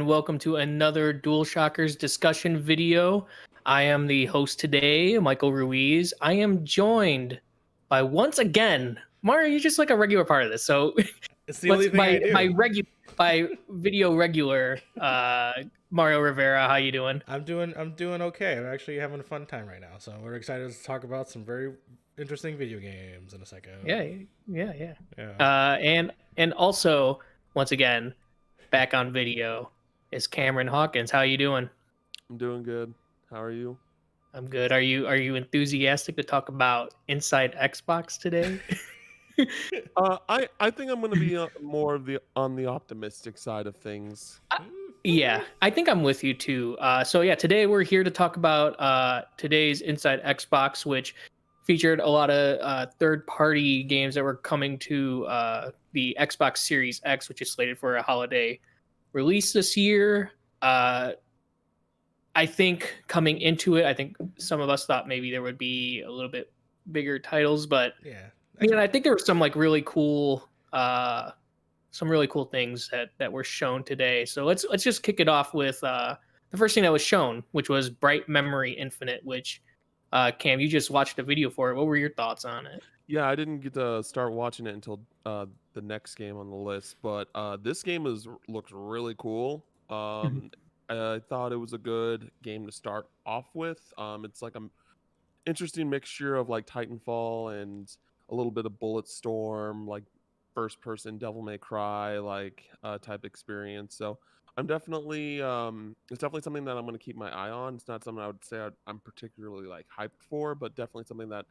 and welcome to another DualShockers discussion video. I am the host today, Michael Ruiz. I am joined by, once again, Mario, you're just like a regular part of this. So It's the only thing I do. by video regular, Mario Rivera, how you doing? I'm doing okay. I'm actually having a fun time right now. So we're excited to talk about some very interesting video games in a second. Yeah. And also, once again, back on video is Cam Hawkins. How you doing? I'm doing good. How are you? I'm good. Are you enthusiastic to talk about Inside Xbox today? I think I'm going to be more of on the optimistic side of things. Yeah, I think I'm with you too. So yeah, today we're here to talk about today's Inside Xbox, which featured a lot of third-party games that were coming to the Xbox Series X, which is slated for a holiday release this year. I think coming into it, I think some of us thought maybe there would be a little bit bigger titles, but yeah, I think there were some like really cool things that were shown today. So let's just kick it off with the first thing that was shown, which was Bright Memory Infinite, which Cam, you just watched a video for it. What were your thoughts on it? Yeah, I didn't get to start watching it until the next game on the list, but this game looks really cool. I thought it was a good game to start off with. It's like an interesting mixture of like Titanfall and a little bit of Bulletstorm, like first person Devil May Cry like type experience. So I'm definitely it's definitely something that I'm going to keep my eye on. It's not something I would say I'm particularly like hyped for, but definitely something that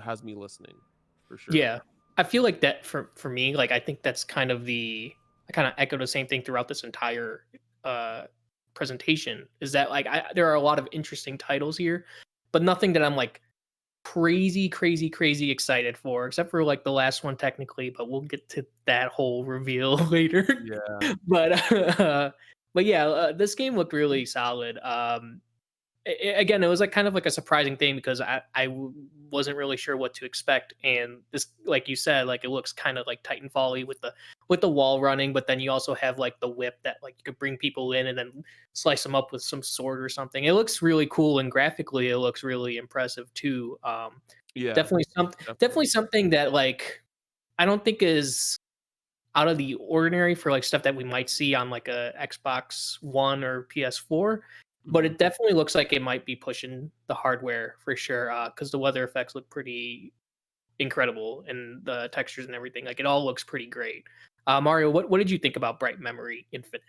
has me listening for sure. Yeah, I feel like that for me, like I think that's I kind of echo the same thing throughout this entire presentation. Is that like there are a lot of interesting titles here, but nothing that I'm like crazy excited for, except for like the last one technically. But we'll get to that whole reveal later. Yeah. but yeah, this game looked really solid. Again, it was like kind of like a surprising thing because I wasn't really sure what to expect, and this, like you said, like it looks kind of like Titanfall-y with the wall running, but then you also have like the whip that like you could bring people in and then slice them up with some sword or something. It looks really cool, and graphically it looks really impressive too. Yeah, definitely something that like I don't think is out of the ordinary for like stuff that we might see on like a Xbox One or PS4. But it definitely looks like it might be pushing the hardware for sure, because the weather effects look pretty incredible and the textures and everything. Like it all looks pretty great. Mario, what did you think about Bright Memory Infinite?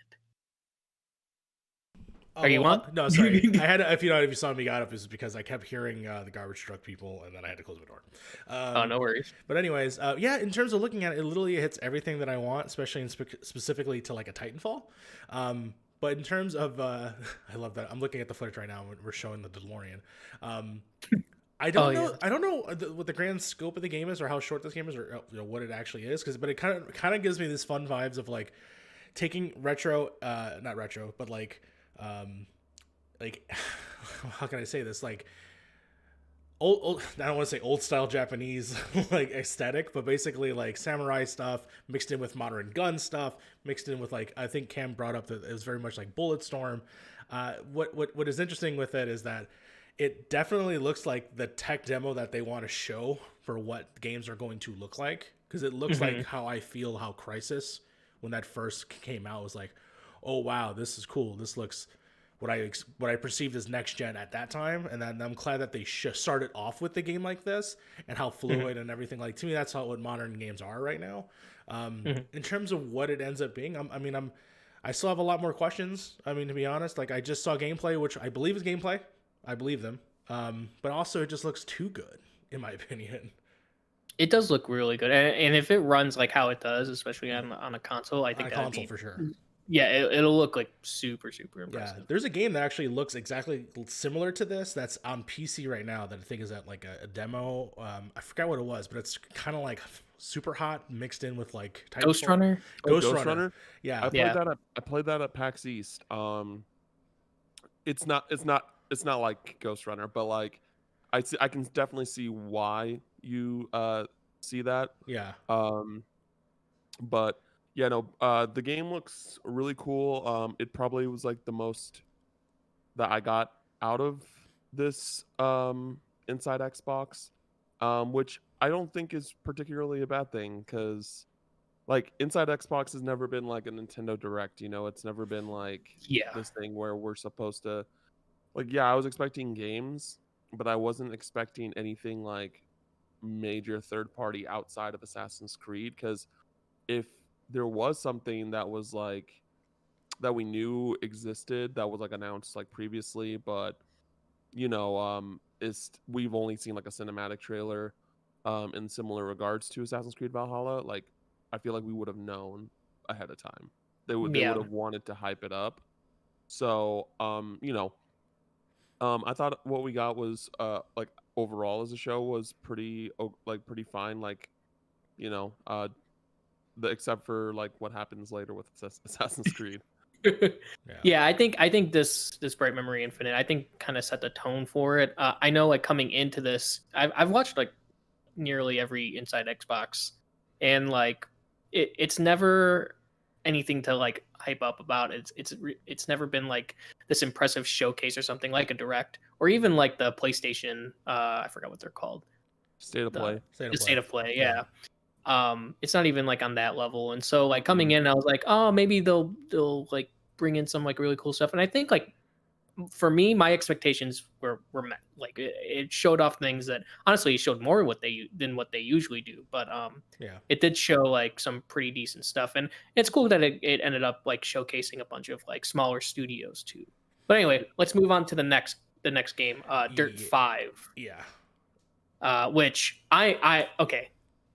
Are you on? No, sorry. I had if you saw me got up, it was because I kept hearing the garbage truck people, and then I had to close my door. Oh, no worries. But anyways, yeah. In terms of looking at it, it literally hits everything that I want, especially specifically to like a Titanfall. But in terms of, I love that. I'm looking at the footage right now. We're showing the DeLorean. I don't know. Yeah. I don't know what the grand scope of the game is, or how short this game is, or what it actually is. But it kind of gives me this fun vibes of like taking retro, not retro, but like how can I say this? Like old I don't want to say old style Japanese like aesthetic, but basically like samurai stuff mixed in with modern gun stuff, mixed in with like, I think Cam brought up that it was very much like Bulletstorm. What is interesting with it is that it definitely looks like the tech demo that they want to show for what games are going to look like, because it looks like how I feel how Crysis, when that first came out, was like, oh wow, this is cool, this looks what I perceived as next gen at that time. And then I'm glad that they started off with the game like this and how fluid and everything. Like, to me, that's what modern games are right now. In terms of what it ends up being, I still have a lot more questions. I mean, to be honest, like I just saw gameplay, which I believe is gameplay. I believe them. But also it just looks too good, in my opinion. It does look really good, and if it runs like how it does, especially on a console, I think on a console for sure. Yeah, it'll look like super impressive. Yeah, there's a game that actually looks exactly similar to this that's on PC right now that I think is at like a demo. I forgot what it was, but it's kind of like super hot mixed in with like Ghost Runner. Ghost Runner. Yeah, I played that at PAX East. It's not like Ghost Runner, but like I can definitely see why you see that. Yeah. But Yeah, no, the game looks really cool. It probably was like the most that I got out of this Inside Xbox, which I don't think is particularly a bad thing because like Inside Xbox has never been like a Nintendo Direct. It's never been like Yeah. this thing where we're supposed to like. Yeah, I was expecting games, but I wasn't expecting anything like major third party outside of Assassin's Creed because if there was something that was like that we knew existed that was like announced like previously, but is we've only seen like a cinematic trailer in similar regards to Assassin's Creed Valhalla. Like I feel like we would have known ahead of time. They would Yeah. have wanted to hype it up. So I thought what we got was like overall as a show was pretty fine. Like you know uh except for like what happens later with Assassin's Creed. Yeah, I think this Bright Memory Infinite I think kind of set the tone for it. I know like coming into this, I've watched like nearly every Inside Xbox, and like it's never anything to like hype up about. It's never been like this impressive showcase or something like a direct or even like the PlayStation. I forgot what they're called. State of play. The state of play. Yeah. It's not even like on that level, and so like coming in I was like, oh, maybe they'll like bring in some like really cool stuff, and I think like for me my expectations were met. Like it showed off things that honestly it showed more than what they usually do, but Yeah. it did show like some pretty decent stuff, and it's cool that it ended up like showcasing a bunch of like smaller studios too. But anyway, let's move on to the next game, Dirt 5. Yeah. Which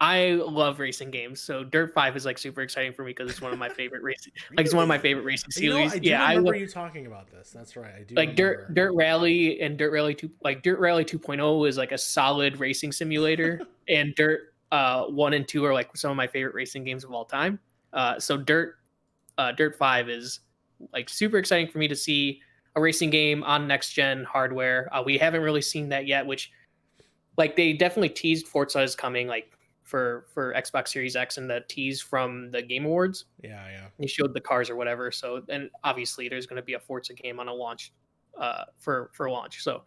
I love racing games, so Dirt 5 is like super exciting for me because it's one of my favorite racing. Like it's one of my favorite racing series. I do remember you talking about this. That's right. I do. Like remember. Dirt Rally and Dirt Rally 2. Like Dirt Rally 2.0 is like a solid racing simulator, and Dirt 1 and 2 are like some of my favorite racing games of all time. So Dirt 5 is like super exciting for me to see a racing game on next gen hardware. We haven't really seen that yet, which like they definitely teased Forza is coming like for Xbox Series X and the tease from the Game Awards. Yeah. They showed the cars or whatever. So and obviously there's going to be a Forza game on a launch for launch. So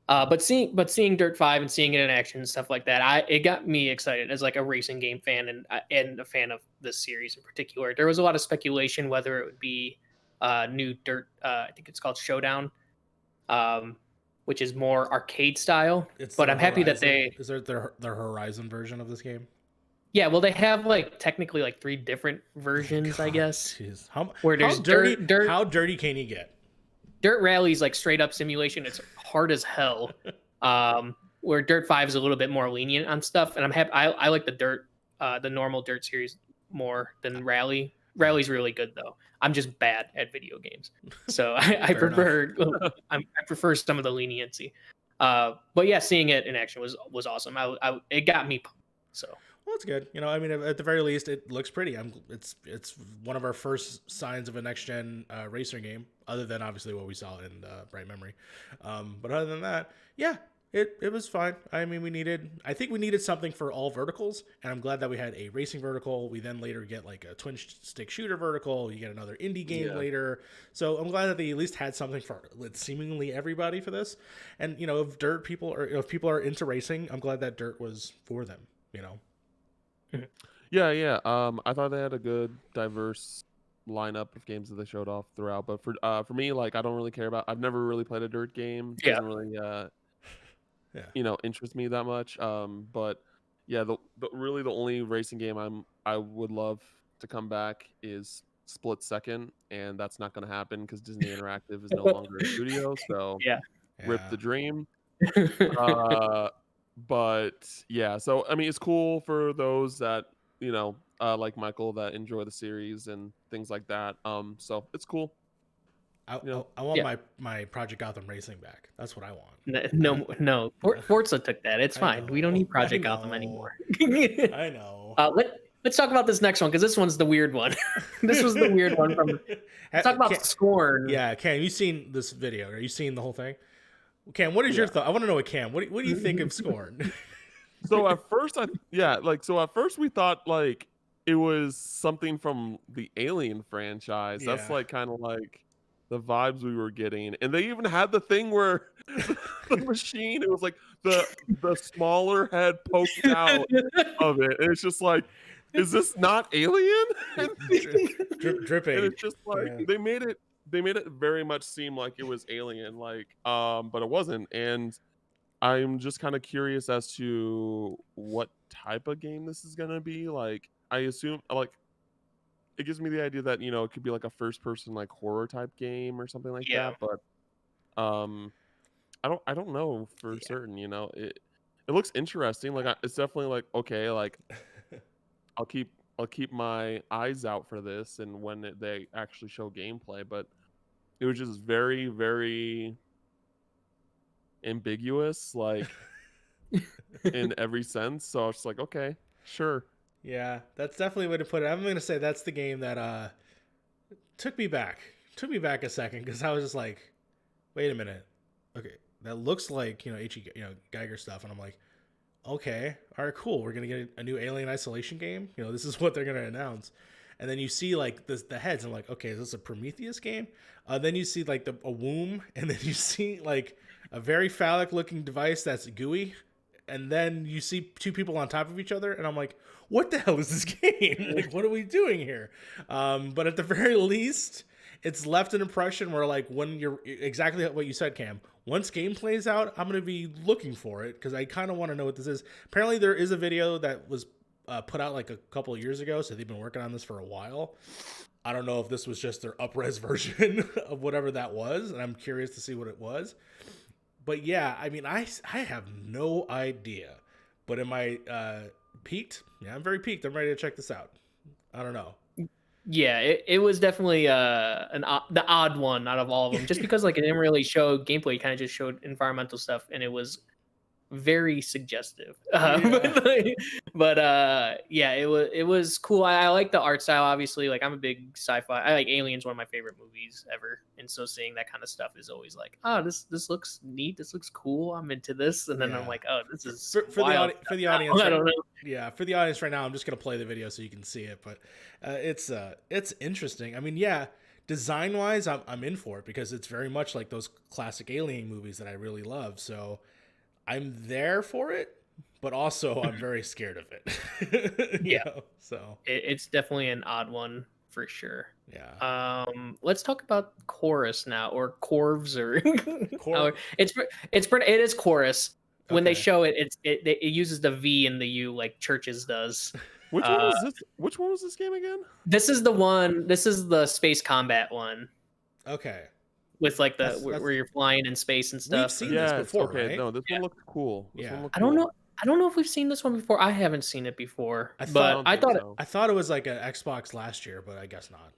but seeing Dirt 5 and seeing it in action and stuff like that, it got me excited as like a racing game fan and a fan of this series in particular. There was a lot of speculation whether it would be new Dirt. I think it's called Showdown. Which is more arcade style. But I'm happy that is there their Horizon version of this game? Yeah, well, they have like technically like 3 different versions, I guess. Jeez. Where there's how dirty can you get? Dirt Rally's like straight up simulation. It's hard as hell. Where Dirt 5 is a little bit more lenient on stuff, and I'm happy. I like the normal Dirt series more than Rally. Rally's really good though. I'm just bad at video games, so I prefer some of the leniency. But yeah, seeing it in action was awesome. It got me. So well, it's good. I mean, at the very least, it looks pretty. It's one of our first signs of a next gen racer game, other than obviously what we saw in Bright Memory. But other than that, yeah. It was fine. I mean, I think we needed something for all verticals, and I'm glad that we had a racing vertical. We then later get like a twin stick shooter vertical. You get another indie game later. So I'm glad that they at least had something for seemingly everybody for this. And if people are into racing, I'm glad that Dirt was for them. Yeah. I thought they had a good, diverse lineup of games that they showed off throughout. But for me, like I don't really care about. I've never really played a Dirt game. It doesn't really interest me that much. But yeah, really the only racing game I would love to come back is Split Second, and that's not going to happen because Disney Interactive is no longer a studio. So rip the dream. But yeah, so I mean, it's cool for those that like Michael that enjoy the series and things like that. So it's cool. I want my Project Gotham Racing back. That's what I want. No. Forza took that. It's fine. We don't need Project Gotham anymore. I know. Let's talk about this next one because this one's the weird one. This was the weird one from. Let's talk about Scorn. Yeah, Cam, you seen this video? Are you seeing the whole thing? Cam, what is your thought? I want to know what Cam. What do you think of Scorn? So at first, at first we thought like it was something from the Alien franchise. That's Yeah. like kind of like the vibes we were getting. And they even had the thing where the machine, it was like the smaller head poked out of it. And it's just like, is this not Alien? and, Dripping. it's just like Yeah. they made it very much seem like it was Alien, like but it wasn't. And I'm just kind of curious as to what type of game this is gonna be. Like, I assume, like, it gives me the idea that it could be like a first person like horror type game or something like Yeah. that. But um, I don't know for Yeah. certain. It looks interesting. Like, it's definitely like, okay, like I'll keep my eyes out for this, and when they actually show gameplay. But it was just very, very ambiguous, like in every sense. So I was just like, okay, sure. Yeah, that's definitely a way to put it. I'm gonna say that's the game that took me back. Took me back a second because I was just like, wait a minute. Okay, that looks like Geiger stuff, and I'm like, okay, all right, cool. We're gonna get a new Alien Isolation game. This is what they're gonna announce. And then you see like the heads, and I'm like, okay, is this a Prometheus game? Then you see like a womb, and then you see like a very phallic looking device that's gooey, and then you see two people on top of each other, and I'm like, what the hell is this game? Like, what are we doing here? But at the very least, it's left an impression where, like, when you're exactly what you said, Cam, once game plays out, I'm going to be looking for it because I kind of want to know what this is. Apparently, there is a video that was put out like a couple of years ago, so they've been working on this for a while. I don't know if this was just their up-res version of whatever that was, and I'm curious to see what it was. But yeah, I mean, I have no idea. But am I peaked? Yeah, I'm very peaked. I'm ready to check this out. I don't know. Yeah, it was definitely the odd one out of all of them, just because like it didn't really show gameplay, it kind of just showed environmental stuff, and it was very suggestive. Yeah, it was cool. I like the art style. Obviously, like I'm a big sci-fi. I like Aliens, one of my favorite movies ever, and so seeing that kind of stuff is always like, oh, this looks neat. This looks cool. I'm into this, and then Yeah. I'm like, oh, this is for the audience. I don't know. Yeah, for the audience right now, I'm just gonna play the video so you can see it. But it's interesting. I mean, yeah, design wise, I'm in for it because it's very much like those classic Alien movies that I really love. So I'm there for it, but also I'm very scared of it. Yeah. So It's definitely an odd one for sure. yeah. Let's talk about chorus now, or corvs, or Cor- it is chorus. When they Okay. show it, it uses the V and the U like churches does. Which one was this? Which one was this game again? This is the one. This is the space combat one Okay. with like That's- where you're flying in space and stuff. seen this Yeah, before, okay. right? No, this one looked cool. This Yeah. one looked I don't cool. know. I don't know if we've seen this one before. I haven't seen it before, I but I thought, so. I thought it was like an Xbox last year, but I guess not.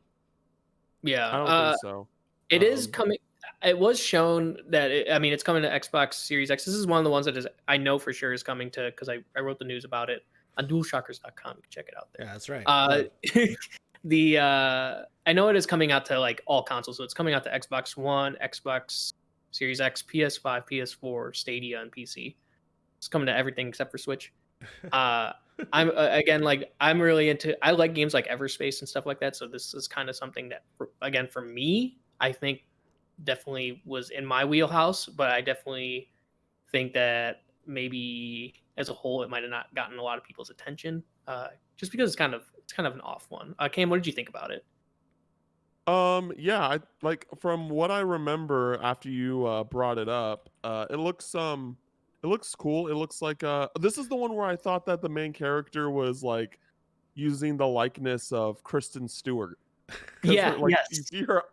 yeah, I don't think so. it is Um, coming. It was shown that it's coming to Xbox Series X. This is one of the ones that I know for sure is coming to, because I wrote the news about it on DualShockers.com. You can check it out there. Yeah, that's right. I know it is coming out to like all consoles, so it's coming out to Xbox One, Xbox Series X, PS5, PS4, Stadia, and PC. It's coming to everything except for Switch. I'm again, like, I'm really into. I like games like Everspace and stuff like that. So this is kind of something that, again, for me, I think definitely was in my wheelhouse. But I definitely think that maybe as a whole, it might have not gotten a lot of people's attention, just because it's kind of an off one. Cam, what did you think about it? Yeah, I like, from what I remember after you brought it up, it looks cool. It looks like this is the one where I thought that the main character was like using the likeness of Kristen Stewart. Yeah, like, yes. you see her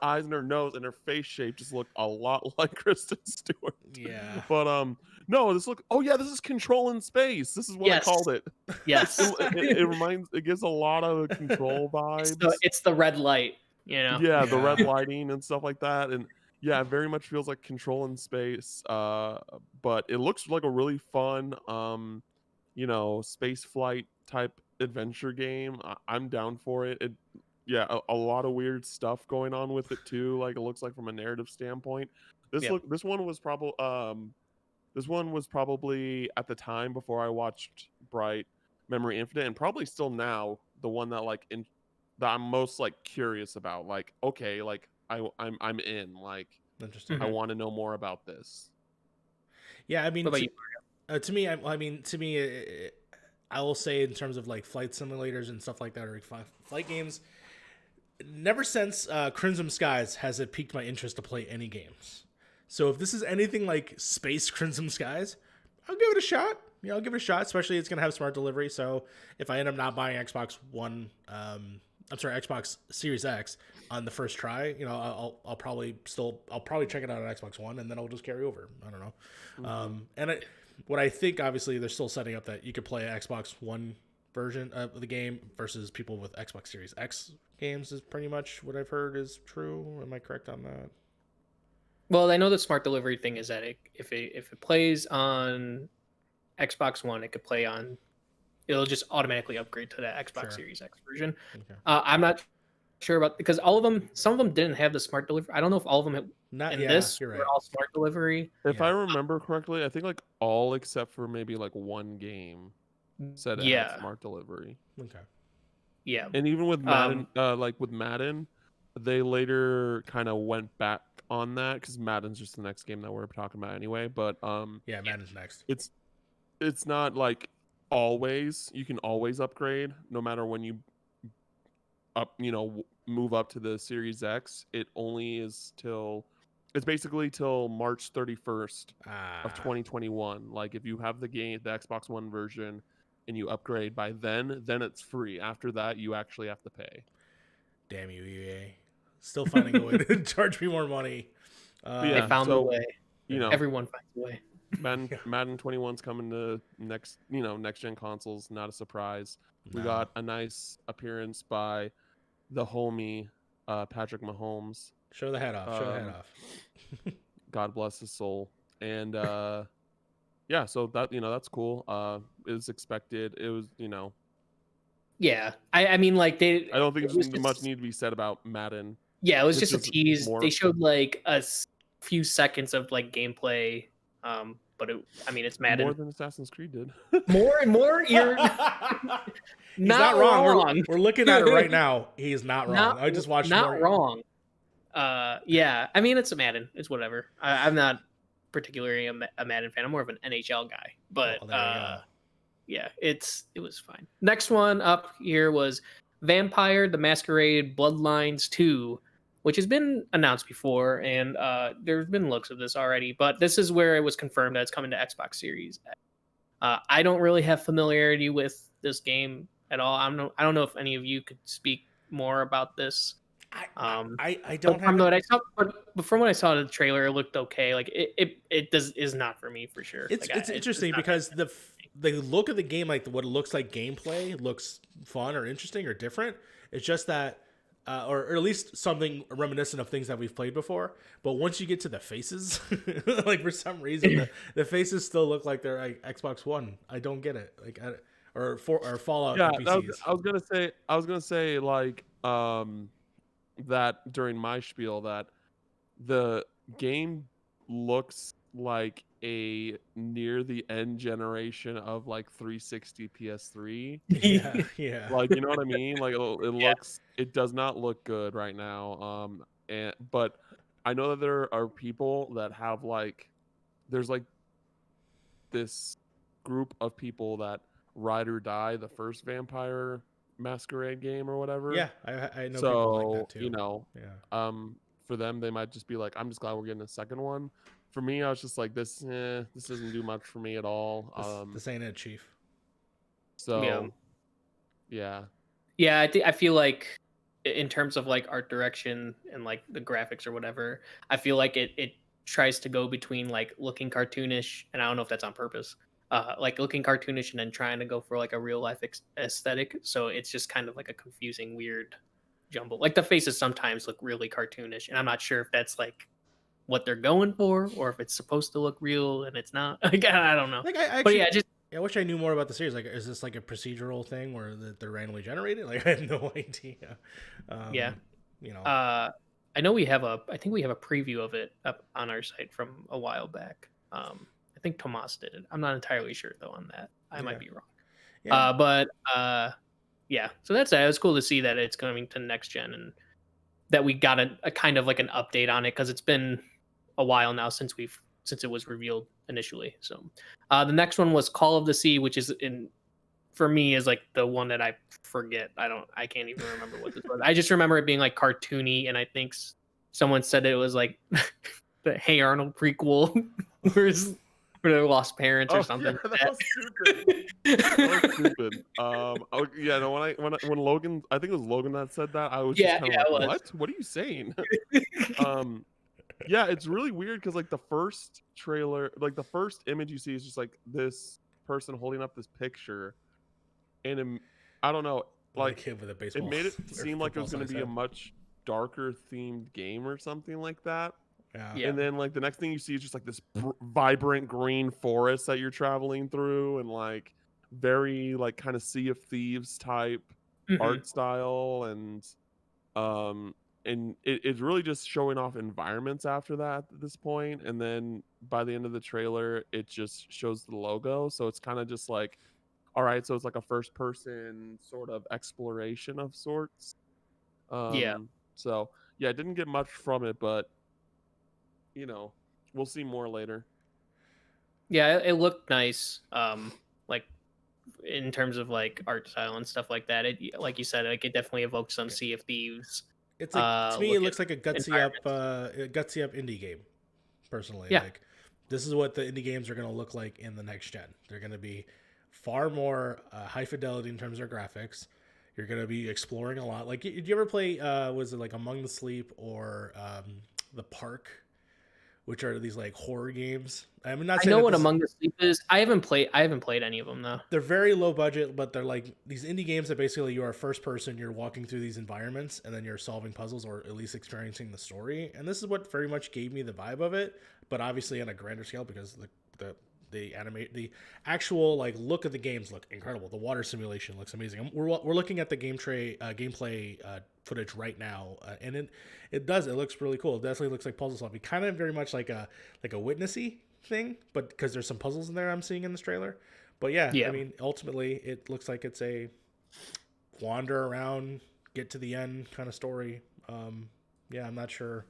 eyes and her nose and her face shape just look a lot like Kristen Stewart. Yeah. But no, this is Control in Space. This is what I called it. Yes. It gives a lot of Control vibes. It's the red light, you know. Yeah, the red Yeah. lighting and stuff like that. And yeah, it very much feels like Control in Space. But it looks like a really fun space flight type adventure game. I'm down for it. A lot of weird stuff going on with it too. Like, it looks like, from a narrative standpoint. This one was probably at the time before I watched Bright Memory Infinite, and probably still now, the one that like that I'm most like curious about. Like, okay, like I'm in. Like, Interesting. I want to know more about this. Yeah, I mean, What about you? to me, I will say in terms of like flight simulators and stuff like that, or flight games, never since Crimson Skies has it piqued my interest to play any games. So if this is anything like Space Crimson Skies, I'll give it a shot. Yeah, I'll give it a shot, especially it's going to have smart delivery. So if I end up not buying Xbox One, Xbox Series X on the first try, I'll probably check it out on Xbox One, and then I'll just carry over. I don't know. What I think, obviously, they're still setting up that you could play an Xbox One version of the game versus people with Xbox Series X games is pretty much what I've heard is true. Am I correct on that? Well, I know the smart delivery thing is that if it plays on Xbox One, it could play on. It'll just automatically upgrade to the Xbox Series X version. Okay. I'm not sure about because some of them didn't have the smart delivery. I don't know if all of them You're right. were all smart delivery. If I remember correctly, I think like all except for maybe like one game said it had smart delivery. Okay. Yeah. And even with Madden, Madden, they later kind of went back on that because Madden's just the next game that we're talking about anyway. But Madden's next. It's not like always you can always upgrade no matter when you move up to the Series X. It only is it's basically till March 31st of 2021. Like if you have the Xbox One version and you upgrade by then it's free. After that, you actually have to pay. Damn you, EA. Still finding a way to charge me more money. They found a way. Everyone finds a way. Madden 21's coming to next gen consoles. Not a surprise. We got a nice appearance by the homie Patrick Mahomes. Show the head off. God bless his soul. And so that that's cool. It was expected. It was Yeah, I mean like I don't think there's much need to be said about Madden. Yeah, it was just a tease. They showed like a few seconds of like gameplay. But it's Madden. More than Assassin's Creed did. More and more. You're not wrong. We're looking at it right now. He's not wrong. I just watched. Not wrong. Yeah. I mean, it's a Madden. It's whatever. I'm not particularly a Madden fan. I'm more of an NHL guy. But yeah, it was fine. Next one up here was Vampire: The Masquerade Bloodlines 2. Which has been announced before, and there's been looks of this already, but this is where it was confirmed that it's coming to Xbox Series X. I don't really have familiarity with this game at all. I don't know if any of you could speak more about this. I don't have. But from what I saw in the trailer, it looked okay. Like it is not for me for sure. It's interesting because the look of the game, like what it looks like, gameplay looks fun or interesting or different. It's just that. Or at least something reminiscent of things that we've played before. But once you get to the faces, like for some reason, the faces still look like they're like Xbox One. I don't get it. Or Fallout NPCs. I was gonna say like that during my spiel that the game looks like a near the end generation of like 360 PS3. Yeah. Like, you know what I mean? Like it does not look good right now. But I know that there are people that have there's like this group of people that ride or die the first Vampire Masquerade game or whatever. Yeah, I know people like that too. For them, they might just be like, I'm just glad we're getting a second one. For me, I was just like, this doesn't do much for me at all. This ain't it, Chief. So, yeah. Yeah, I feel like in terms of like art direction and like the graphics or whatever, I feel like it tries to go between like looking cartoonish, and I don't know if that's on purpose, like looking cartoonish and then trying to go for like a real life aesthetic. So it's just kind of like a confusing, weird jumble. Like the faces sometimes look really cartoonish, and I'm not sure if that's like what they're going for or if it's supposed to look real and it's not. Like, I don't know. Like I wish I knew more about the series. Like, is this like a procedural thing where they're randomly generated? Like, I have no idea. I know I think we have a preview of it up on our site from a while back. I think Tomas did it. I'm not entirely sure though on that. I might be wrong. yeah, so that's it. It was cool to see that it's coming to next gen and that we got a kind of like an update on it because it's been a while now since it was revealed initially. So the next one was Call of the Sea, which is for me is like the one that I forget. I can't even remember what this was. I just remember it being like cartoony, and I think someone said it was like the Hey Arnold prequel, where they lost parents or something. Yeah, that was stupid. That was stupid. Oh, yeah, no, when Logan, I think it was Logan that said that, I was just kind of like, what? What are you saying? Yeah, it's really weird because like the first trailer, like the first image you see is just like this person holding up this picture, and I don't know, like kid with a it baseball. made it seem like it was going to be a much darker themed game or something like that. Yeah. And then like the next thing you see is just like this vibrant green forest that you're traveling through, and like very like kind of Sea of Thieves type art style, and it's really just showing off environments after that at this point. And then by the end of the trailer, it just shows the logo, so it's kind of just like, all right, so it's like a first person sort of exploration of sorts. Yeah. So yeah, I didn't get much from it, but you know, we'll see more later. Yeah, it looked nice. Like in terms of like art style and stuff like that. It, like you said, like it definitely evoked some Sea of Thieves. It's like, to me, it looks like a gutsy up indie game. Personally, yeah. Like this is what the indie games are going to look like in the next gen. They're going to be far more high fidelity in terms of graphics. You're going to be exploring a lot. Like, did you ever play? Was it like Among the Sleep or The Park, which are these like horror games? I mean, I know what Among the Sleep is. I haven't played any of them though. They're very low budget, but they're like these indie games that basically you are first person. You're walking through these environments and then you're solving puzzles or at least experiencing the story. And this is what very much gave me the vibe of it, but obviously on a grander scale because the actual like look of the games look incredible. The water simulation looks amazing. We're looking at the gameplay footage right now, and it looks really cool. It definitely looks like puzzle solving, kind of very much like a witnessy thing, but because there's some puzzles in there I'm seeing in this trailer. But yeah, I mean, ultimately it looks like it's a wander around, get to the end kind of story. Yeah, I'm not sure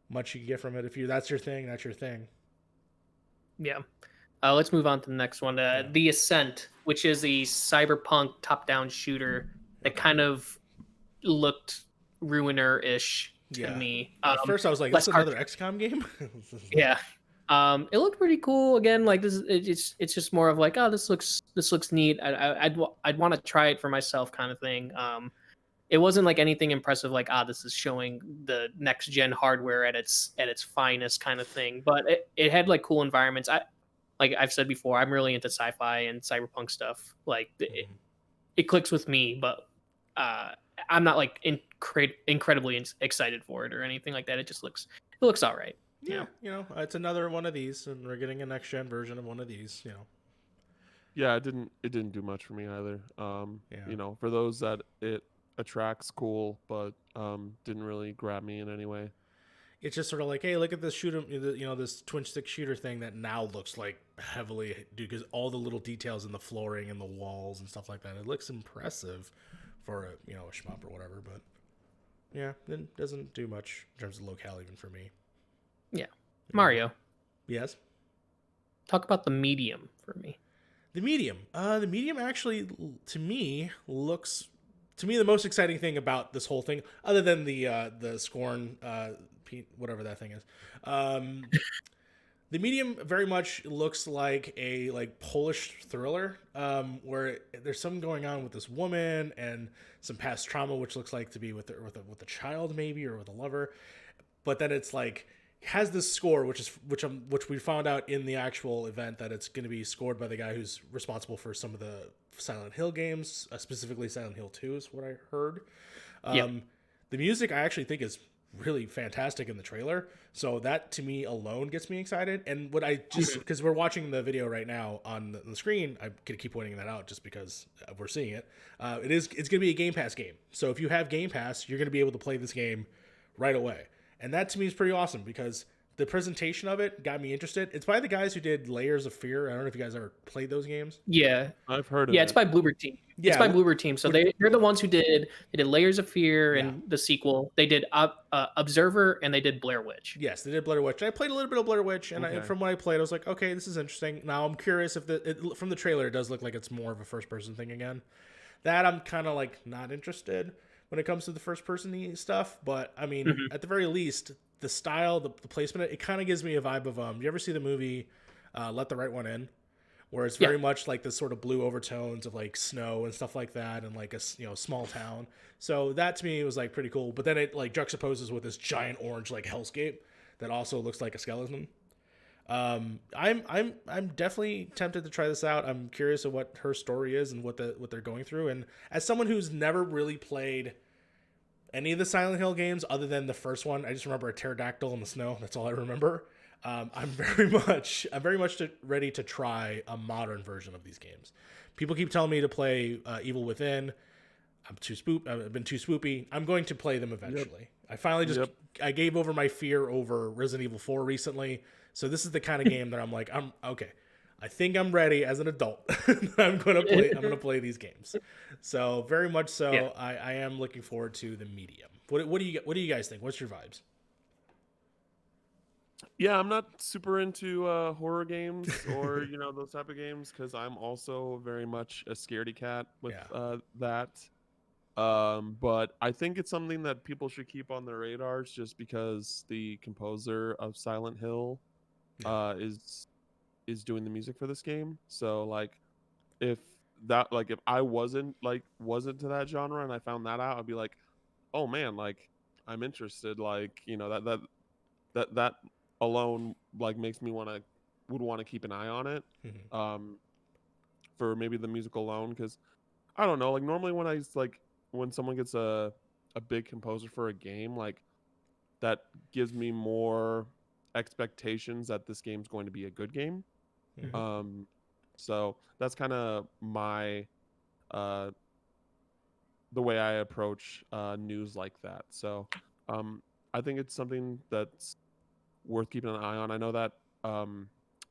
much you can get from it. If that's your thing, that's your thing. Yeah. Let's move on to the next one. The Ascent, which is a cyberpunk top-down shooter that kind of looked Ruiner-ish to me. At first I was like, "That's another XCOM game." Yeah. It looked pretty cool. Again, like this, it's just more of like, oh, this looks neat. I'd want to try it for myself, kind of thing. It wasn't like anything impressive, like this is showing the next gen hardware at its finest, kind of thing. But it had like cool environments. Like I've said before, I'm really into sci-fi and cyberpunk stuff. Like it clicks with me, but I'm not like incredibly excited for it or anything like that. It looks all right. Yeah, it's another one of these, and we're getting a next gen version of one of these. Yeah, it didn't do much for me either. For those that it attracts, cool, but didn't really grab me in any way. It's just sort of like, hey, look at this this twin stick shooter thing that now looks like heavily, because all the little details in the flooring and the walls and stuff like that. It looks impressive for a shmup or whatever, but yeah, it doesn't do much in terms of locale even for me. Yeah. Mario. Yes. Talk about the medium for me. The medium. The medium actually, to me, looks the most exciting thing about this whole thing, other than the Scorn, whatever that thing is. The medium very much looks like a Polish thriller, where there's something going on with this woman and some past trauma, which looks like to be with a child maybe, or with a lover, but then it's like has this score, which we found out in the actual event that it's going to be scored by the guy who's responsible for some of the Silent Hill games, specifically Silent Hill 2 is what I heard. The music I actually think is really fantastic in the trailer, so that to me alone gets me excited. And what I just, because we're watching the video right now on the screen, I'm gonna keep pointing that out just because we're seeing it. It's gonna be a Game Pass game, so if you have Game Pass, you're gonna be able to play this game right away. And that to me is pretty awesome, because the presentation of it got me interested. It's by the guys who did Layers of Fear. I don't know if you guys ever played those games. Yeah, I've heard of yeah, it. it's by Bloober Team. It's Yeah, by Bloober Team. So they're the ones who did Layers of Fear Yeah. and the sequel. They did Observer and they did Blair Witch. yes, they did Blair Witch. I played a little bit of Blair Witch, and Okay. from what I played, I was like, okay, this is interesting. Now I'm curious if from the trailer, it does look like it's more of a first person thing again. That I'm kind of like not interested when it comes to the first person stuff. But I mean, at the very least, the style, the placement, it kind of gives me a vibe of you ever see the movie Let the Right One In, where it's very much like this sort of blue overtones of like snow and stuff like that, and like a small town. So that to me was like pretty cool. But then it like juxtaposes with this giant orange like hellscape that also looks like a skeleton. I'm definitely tempted to try this out. I'm curious of what her story is and what they're going through. And as someone who's never really played any of the Silent Hill games other than the first one, I just remember a pterodactyl in the snow. That's all I remember. I'm very much ready to try a modern version of these games. People keep telling me to play Evil Within. I've been too spoopy. I'm going to play them eventually. Yep. I finally I gave over my fear over Resident Evil 4 recently. So this is the kind of game that I'm like, I'm okay. I think I'm ready as an adult. I'm gonna play these games. So very much so. Yeah. I am looking forward to the medium. What do you guys think? What's your vibes? Yeah, I'm not super into horror games or those type of games because I'm also very much a scaredy cat with that. But I think it's something that people should keep on their radars just because the composer of Silent Hill is doing the music for this game. So like if I wasn't to that genre and I found that out, I'd be like, oh man, like I'm interested. Like that alone like makes me would want to keep an eye on it. For maybe the music alone, because I don't know, like normally when someone gets a big composer for a game, like that gives me more expectations that this game's going to be a good game. So that's kind of my the way I approach news like that. So I think it's something that's worth keeping an eye on. I know that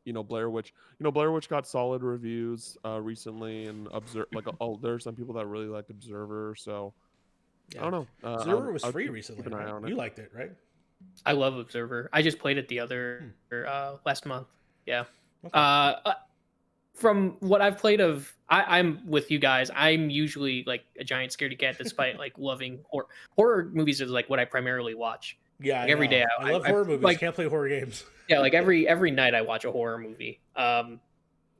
Blair Witch got solid reviews recently, and there are some people that really like Observer. So I don't know. Observer was free recently. Right? You liked it, right? I love Observer. I just played it the other last month. Yeah. Okay. From what I've played I'm with you guys. I'm usually like a giant scaredy cat, despite like loving horror movies is like what I primarily watch. Yeah, like every day. I love horror movies. Like, can't play horror games. Yeah, like every night I watch a horror movie.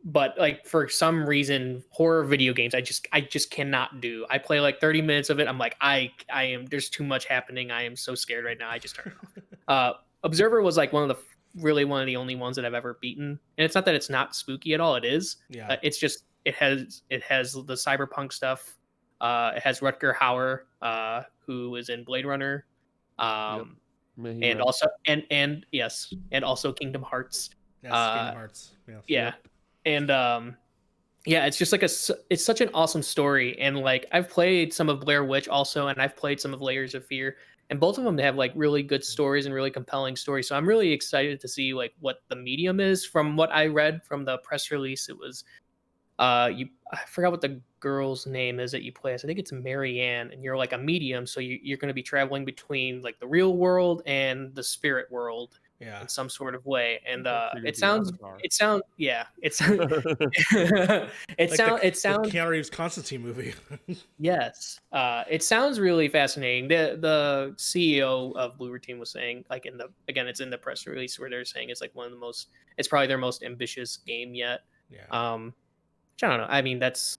But like for some reason, horror video games I just cannot do. I play like 30 minutes of it. I'm like I am. There's too much happening. I am so scared right now. I just turn it off. Observer was like one of the only ones that I've ever beaten. And it's not that it's not spooky at all. It is. Yeah. It's just it has the cyberpunk stuff. It has Rutger Hauer, who is in Blade Runner. And also also Kingdom Hearts. Yes, Kingdom Hearts. Yeah. And it's just like it's such an awesome story. And like I've played some of Blair Witch also, and I've played some of Layers of Fear, and both of them have like really good stories and really compelling stories. So I'm really excited to see like what the medium is. From what I read from the press release, it was I forgot what the girl's name is that you play as. I think it's Marianne, and you're like a medium, so you're going to be traveling between like the real world and the spirit world in some sort of way. And it sounds it sounds Keanu Reeves Constantine movie. Yes. It sounds really fascinating. The CEO of Bloober Team was saying, like it's in the press release where they're saying it's like it's probably their most ambitious game yet. Which I don't know. I mean that's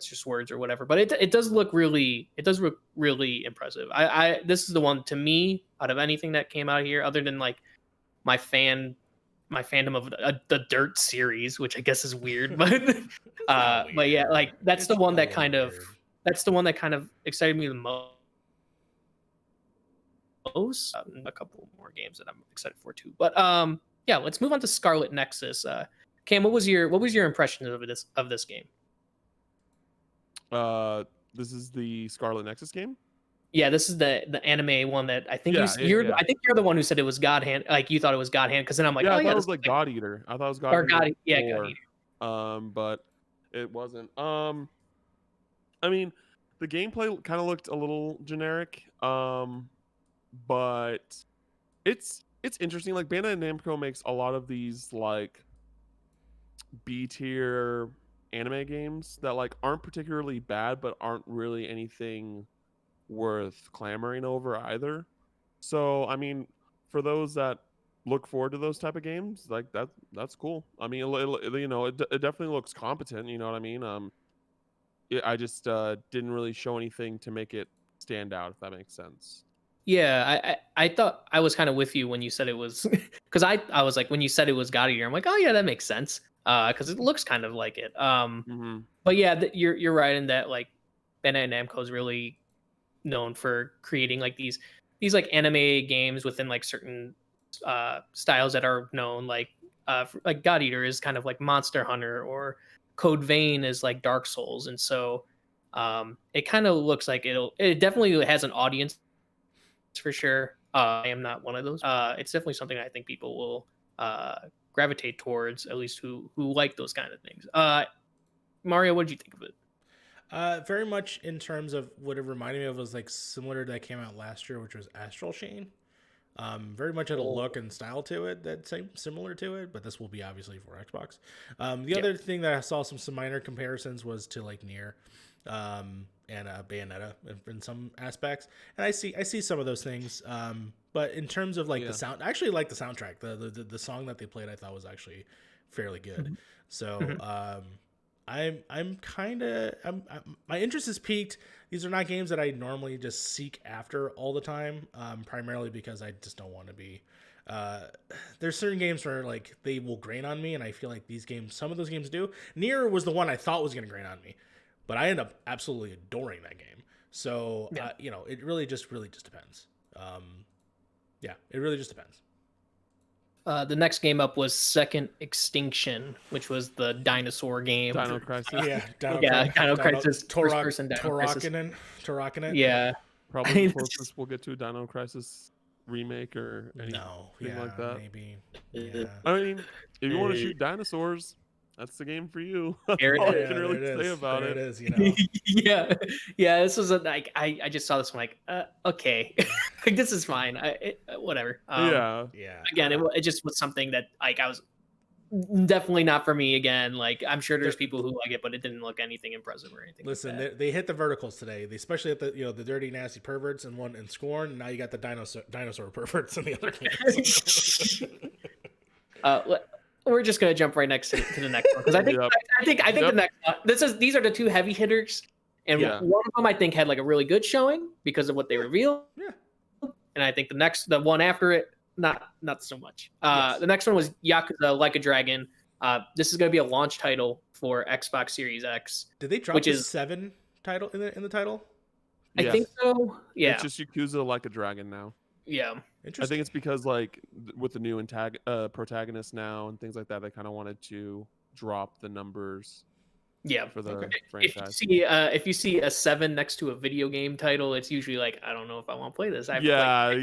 just words or whatever, but it does look really impressive. This is the one to me out of anything that came out here, other than like my fandom of the Dirt series, which I guess is weird, but but yeah, like that's the one that kind of excited me the most. A couple more games that I'm excited for too, but yeah, let's move on to Scarlett Nexus. Cam, what was your impression of this game? This is the Scarlett Nexus game? Yeah, this is the anime one that I think Yeah, I think you're the one who said it was God Hand, like you thought it was God Hand, because then I'm like, Yeah, oh I thought yeah, it this was like God Eater. I thought it was God or Eater God, yeah, God 4. Eater. But it wasn't. I mean, the gameplay kind of looked a little generic. But it's interesting. Like Bandai Namco makes a lot of these like B tier anime games that like aren't particularly bad, but aren't really anything worth clamoring over either. So I mean, for those that look forward to those type of games, like that's cool. I mean, it definitely looks competent. You know what I mean? I just didn't really show anything to make it stand out, if that makes sense. Yeah, I thought I was kind of with you when you said it was, because I was like, when you said it was God Eater, I'm like, oh yeah, that makes sense, because it looks kind of like it. Mm-hmm. But yeah, you're right in that like Bandai Namco is really known for creating like these like anime games within like certain styles that are known, like God Eater is kind of like Monster Hunter, or Code Vein is like Dark Souls, and so it kind of looks like it definitely has an audience for sure. I am not one of those. It's definitely something I think people will gravitate towards, at least who like those kind of things. Mario, what did you think of it? Very much in terms of what it reminded me of was like similar to that came out last year, which was Astral Chain. Very much had a look and style to it that same similar to it, but this will be obviously for Xbox. The other thing that I saw some minor comparisons was to like Nier, and Bayonetta in some aspects, and I see some of those things. But in terms of like the sound, I actually like the soundtrack. The song that they played I thought was actually fairly good. So I'm kind of my interest is peaked. These are not games that I normally just seek after all the time, primarily because I just don't want to be. There's certain games where like they will grain on me, and I feel like these games, some of those games do. Nier was the one I thought was going to grain on me, but I end up absolutely adoring that game. So it really just depends. Yeah, it really just depends. The next game up was Second Extinction, which was the dinosaur game. Dino Crisis. Dino Crisis. First-person Dino Crisis. Torakanen. Yeah. Probably the closest we'll get to a Dino Crisis remake or anything like that. Maybe. Yeah. I mean, if you want to shoot dinosaurs, that's the game for you. There All it I can really say about it. It is, you know. yeah. This was like I just saw this one like okay, like this is fine. Whatever. Yeah. Again, it just was something that like I was definitely not for me. Again, like I'm sure there's people who like it, but it didn't look anything impressive or anything. Listen, like they hit the verticals today. They especially at the dirty nasty perverts and one in Scorn. And now you got the dinosaur perverts in the other games. We're just gonna jump right next to the next one, because I think the next one, these are the two heavy hitters, and one of them I think had like a really good showing because of what they revealed. Yeah. And I think the one after it, not so much. The next one was Yakuza Like a Dragon. This is gonna be a launch title for Xbox Series X. Did they drop the 7 title in the title? I think so. Yeah. It's just Yakuza Like a Dragon now. Yeah. I think it's because like with the new protagonist now and things like that, they kind of wanted to drop the numbers. Yeah. For the franchise. If you see a 7 next to a video game title, it's usually like, I don't know if I want to play this. Yeah.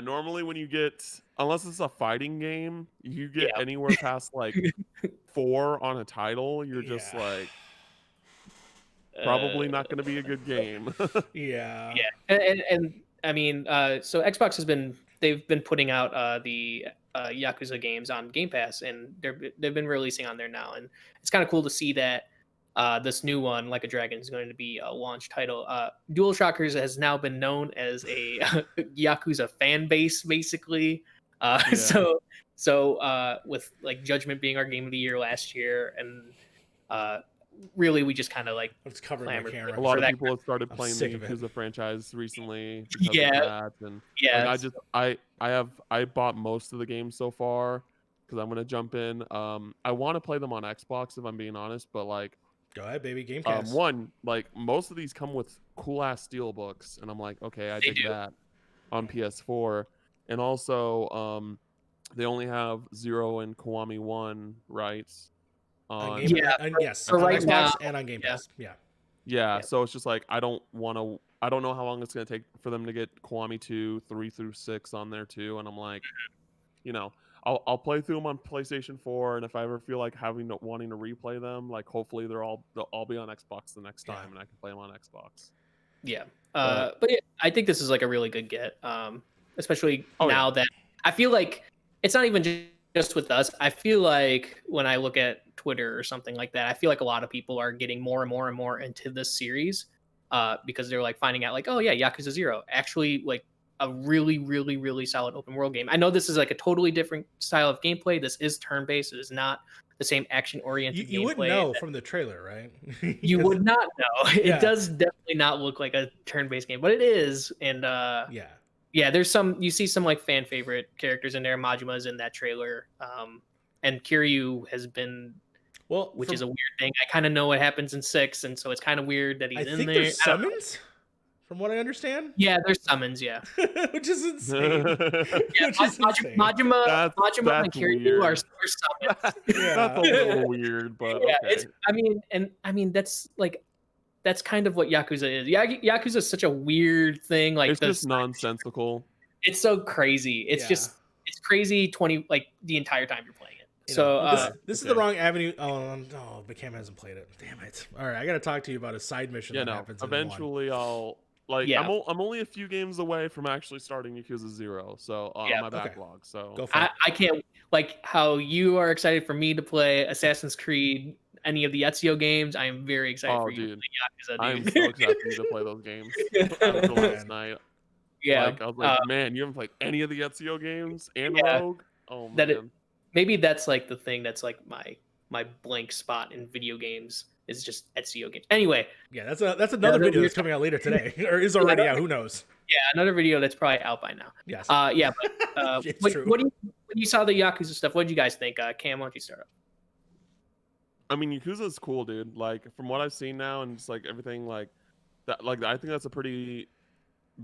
Normally when you get, unless it's a fighting game, you get anywhere past like 4 on a title, you're just like probably not going to be a good game. Yeah. And I mean, so Xbox they've been putting out the Yakuza games on Game Pass, and they've been releasing on there now, and it's kind of cool to see that this new one, Like a Dragon, is going to be a launch title. DualShockers has now been known as a Yakuza fan base, basically. So with like Judgment being our game of the year last year, and really we just kind of like it's covering my camera. A lot of people have started playing the Yakuza franchise recently because of that, and I bought most of the games so far because I'm gonna jump in. I want to play them on Xbox if I'm being honest, but like go ahead, baby, Game Pass. One, like most of these come with cool ass steel books, and I'm like, okay, I dig that on PS4, and also they only have 0 and Kiwami 1 rights. Yes, on Xbox and on Game Pass. Yeah. Yeah, Yeah. so it's just like I don't know how long it's gonna take for them to get Kiwami 2, 3 through 6 on there too, and I'm like, you know, I'll play through them on PlayStation 4, and if I ever feel like wanting to replay them, like hopefully they'll all be on Xbox the next time, and I can play them on Xbox. Yeah. But But yeah, I think this is like a really good get. Especially oh now yeah, that I feel like it's not even just with us. I feel like when I look at Twitter or something like that, I feel like a lot of people are getting more and more and more into this series because they're like finding out like, oh yeah, Yakuza 0 actually like a really, really, really solid open world game. I know this is like a totally different style of gameplay. This is turn based. It is not the same action oriented You wouldn't gameplay know from the trailer, right? you 'Cause- would not know. It Yeah. does definitely not look like a turn-based game, but it is. And yeah. yeah, there's some you see some like fan favorite characters in there. Majima's in that trailer. And Kiryu has been, Well, which is a weird thing. I kind of know what happens in 6, and so it's kind of weird that I he's in think there. there's I don't know. summons, from what I understand. Yeah, there's summons, yeah. Which is insane. Yeah, Which is insane. Majima and that's Kiryu weird. are summons. That's a little weird, but Yeah, okay. I mean that's kind of what Yakuza is. Yakuza is such a weird thing. Like It's just nonsensical. it's so crazy. It's Yeah. just it's crazy like the entire time you're playing it. You So know, this is the wrong avenue. Oh, but Cam hasn't played it. Damn it! All right, I got to talk to you about a side mission Yeah, that no. happens. Eventually, I'll like. Yeah. I'm only a few games away from actually starting Yakuza 0, so on Yeah, my okay. backlog. So Go for it. I can't like how you are excited for me to play Assassin's Creed, any of the Ezio games. I am very excited for you dude, to play Yakuza, I'm dude. so excited for you to play those games. After last night, Yeah, like I was like, man, you haven't played any of the Ezio games and yeah. Rogue. Oh that man. maybe that's like the thing that's like my blank spot in video games is just Ezio games. Anyway, Yeah, that's another video that's coming out later today, or is already out. Who knows? yeah, another video that's probably out by now. Yes. Yeah, but It's what, true. what do you when you saw the Yakuza stuff? What did you guys think? Cam, why don't you start off? I mean, Yakuza's cool, dude. Like from what I've seen now, and just like everything, like that. Like I think that's a pretty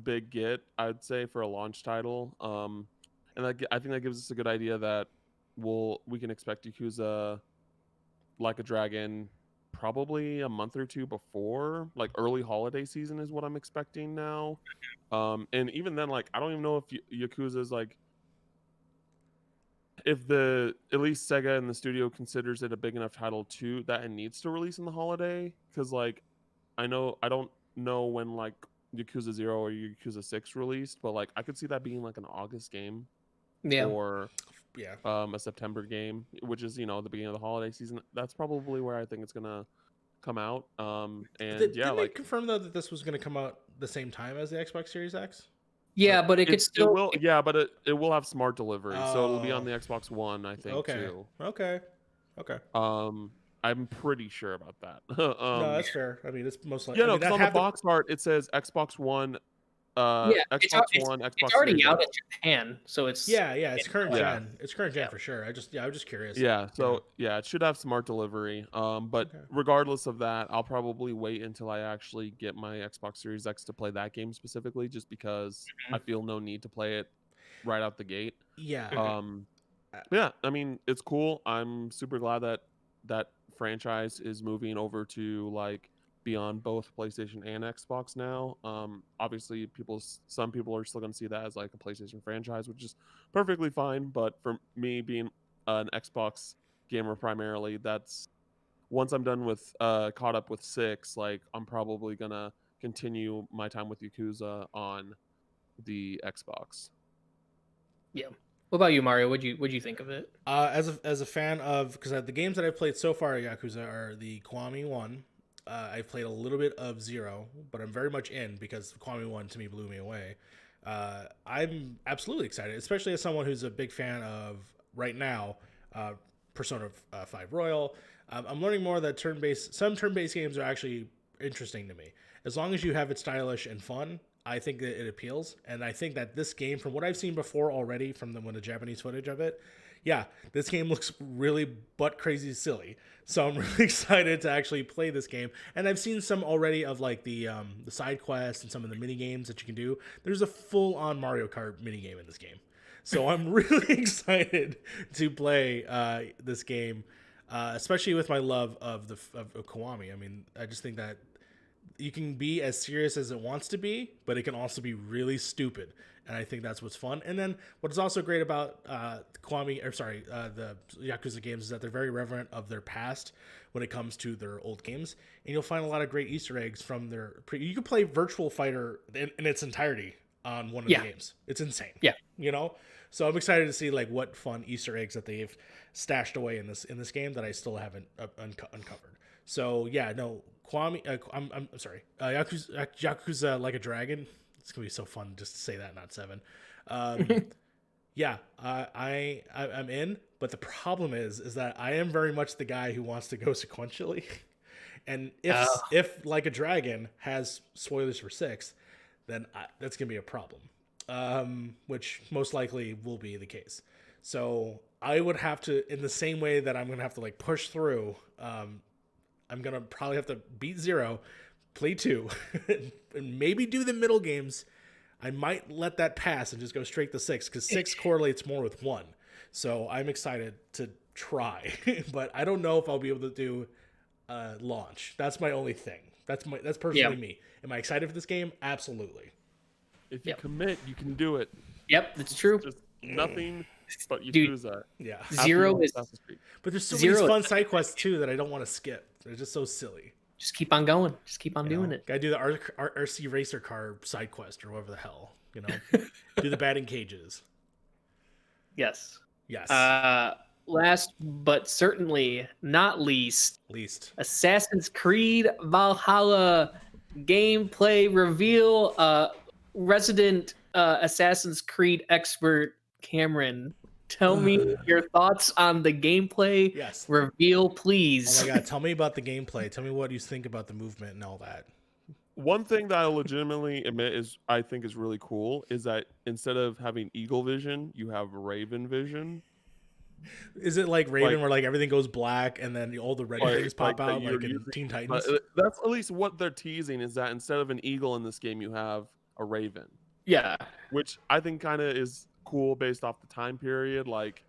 big get, I'd say, for a launch title. And I think that gives us a good idea that we can expect Yakuza Like a Dragon probably a month or two before, like early holiday season is what I'm expecting now. And even then, like I don't even know if Yakuza's like if at least Sega and the studio considers it a big enough title too that it needs to release in the holiday, because like I don't know when like Yakuza 0 or Yakuza 6 released, but like I could see that being like an August game Yeah, or Yeah. a September game, which is the beginning of the holiday season. That's probably where I think it's gonna come out. And Didn't yeah, they like confirm though that this was going to come out the same time as the Xbox Series X? yeah, but it could still. it will, yeah, but it will have smart delivery, so it'll be on the Xbox One, I think, Okay. too. Okay. I'm pretty sure about that. No, that's fair. I mean, it's most likely. Yeah, no, I mean, because on the box art it says Xbox One, Yeah, Xbox One, Xbox it's already Series out X. in Japan, so it's Yeah, it's current Yeah. gen. It's current gen for sure. I was just curious. Yeah, so yeah, it should have smart delivery. But Okay. regardless of that, I'll probably wait until I actually get my Xbox Series X to play that game specifically, just because I feel no need to play it right out the gate. Yeah. Yeah, I mean, it's cool. I'm super glad that franchise is moving over to like beyond both PlayStation and Xbox now. Obviously, some people are still going to see that as like a PlayStation franchise, which is perfectly fine. But for me, being an Xbox gamer primarily, that's once I'm done with caught up with 6, like I'm probably gonna continue my time with Yakuza on the Xbox. yeah. What about you, Mario? What'd you think of it? As a fan of, because the games that I've played so far at Yakuza are the Kiwami 1. I've played a little bit of 0, but I'm very much in because Kiwami 1 to me blew me away. I'm absolutely excited, especially as someone who's a big fan of, right now, Persona 5 Royal. I'm learning more that some turn-based games are actually interesting to me. As long as you have it stylish and fun, I think that it appeals. And I think that this game, from what I've seen before already from the Japanese footage of it, yeah, this game looks really butt crazy silly. So I'm really excited to actually play this game. And I've seen some already of like the side quests and some of the mini games that you can do. There's a full-on Mario Kart mini game in this game. So I'm really excited to play this game, especially with my love of Kiwami. I mean, I just think that you can be as serious as it wants to be, but it can also be really stupid. And I think that's what's fun. And then what's also great about the Yakuza games is that they're very reverent of their past when it comes to their old games. And you'll find a lot of great Easter eggs from their. You can play Virtual Fighter in its entirety on one of the games. It's insane. Yeah. So I'm excited to see like what fun Easter eggs that they've stashed away in this game that I still haven't uncovered. So yeah, no, I'm sorry, Yakuza Like a Dragon. It's gonna be so fun just to say that, not 7. Yeah, I'm in, but the problem is that I am very much the guy who wants to go sequentially, and if Like a Dragon has spoilers for 6, then that's gonna be a problem, which most likely will be the case. So I would have to, in the same way that I'm gonna have to like push through. I'm gonna probably have to beat 0, play 2, and maybe do the middle games. I might let that pass and just go straight to 6 because 6 correlates more with 1. So I'm excited to try, but I don't know if I'll be able to do launch. That's my only thing. That's personally me. Am I excited for this game? Absolutely. If you commit, you can do it. Yep, that's true. Just nothing but Yakuza. Yeah. 0 is. But there's so many fun side quests too that I don't want to skip. They're just so silly. Just keep on going. Just keep on doing it. Gotta do the RC racer car side quest or whatever the hell. Do the batting cages. Yes. Yes. Last but certainly not least, Assassin's Creed Valhalla gameplay reveal. Resident Assassin's Creed expert Cameron, tell me your thoughts on the gameplay reveal, please. Oh my god, tell me about the gameplay. Tell me what you think about the movement and all that. One thing that I legitimately admit I think is really cool is that instead of having eagle vision, you have raven vision. Is it like Raven where like everything goes black and then all the red things pop out like in Teen Titans? That's at least what they're teasing, is that instead of an eagle in this game, you have a raven. Yeah. Which I think kind of is cool based off the time period. Like,